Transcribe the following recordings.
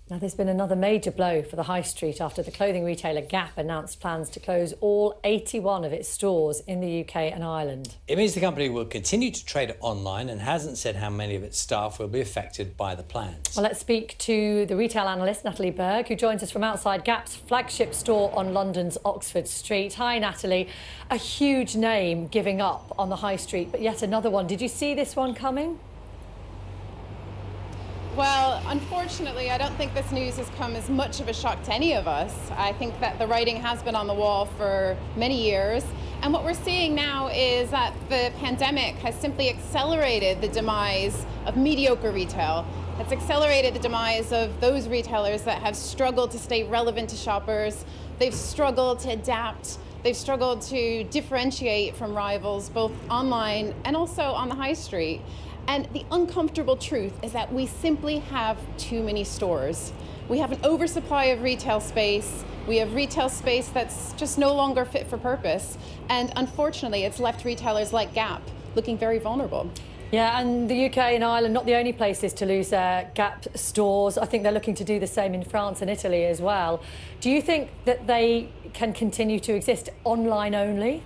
Now, there's been another major blow for the high street after the clothing retailer Gap announced plans to close all 81 of its stores in the UK and Ireland. It means the company will continue to trade online and hasn't said how many of its staff will be affected by the plans. Well, let's speak to the retail analyst Natalie Berg, who joins us from outside Gap's flagship store on London's Oxford Street. Hi, Natalie. A huge name giving up on the high street, but yet another one. Did you see this one coming? Well, unfortunately, I don't think this news has come as much of a shock to any of us. I think that the writing has been on the wall for many years. And what we're seeing now is that the pandemic has simply accelerated the demise of mediocre retail. It's accelerated the demise of those retailers that have struggled to stay relevant to shoppers. They've struggled to adapt. They've struggled to differentiate from rivals, both online and also on the high street. And the uncomfortable truth is that we simply have too many stores. We have an oversupply of retail space. We have retail space that's just no longer fit for purpose. And unfortunately, it's left retailers like Gap looking very vulnerable. Yeah, and the UK and Ireland, not the only places to lose their Gap stores. I think they're looking to do the same in France and Italy as well. Do you think that they can continue to exist online only?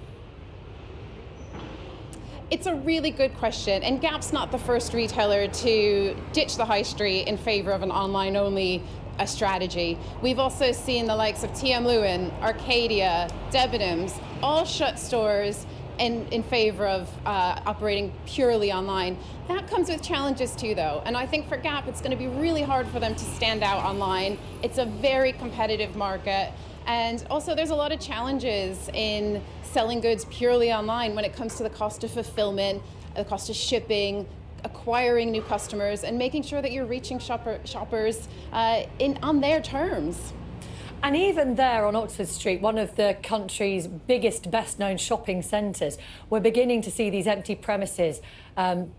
It's a really good question, and Gap's not the first retailer to ditch the high street in favor of an online-only strategy. We've also seen the likes of T.M. Lewin, Arcadia, Debenhams, all shut stores in favor of operating purely online. That comes with challenges too, though, and I think for Gap it's going to be really hard for them to stand out online. It's a very competitive market. And also there's a lot of challenges in selling goods purely online when it comes to the cost of fulfillment, the cost of shipping, acquiring new customers, and making sure that you're reaching shoppers on their terms. And even there on Oxford Street, one of the country's biggest, best-known shopping centres, we're beginning to see these empty premises, well,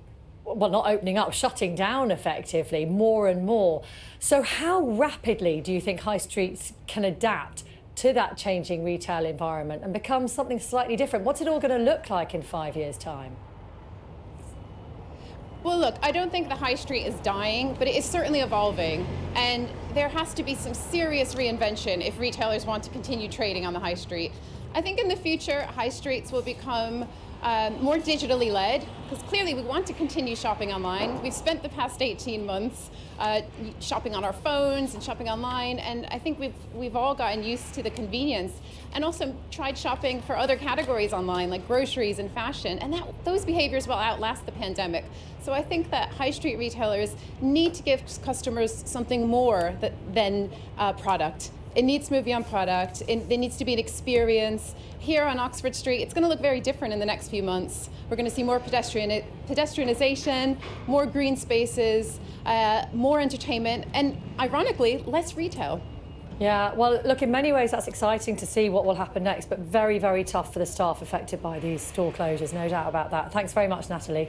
not opening up, shutting down effectively, more and more. So how rapidly do you think high streets can adapt to that changing retail environment and become something slightly different? What's it all going to look like in 5 years' time? Well, look, I don't think the high street is dying, but it is certainly evolving. And there has to be some serious reinvention if retailers want to continue trading on the high street. I think in the future, high streets will become more digitally led, because clearly we want to continue shopping online. We've spent the past 18 months shopping on our phones and shopping online, and I think we've all gotten used to the convenience, and also tried shopping for other categories online like groceries and fashion, and those behaviors will outlast the pandemic. So I think that high street retailers need to give customers something more than product. It needs to move beyond product. There needs to be an experience. Here on Oxford Street, it's going to look very different in the next few months. We're going to see more pedestrianisation, more green spaces, more entertainment, and ironically, less retail. Yeah, well, look, in many ways that's exciting to see what will happen next, but very, very tough for the staff affected by these store closures, no doubt about that. Thanks very much, Natalie.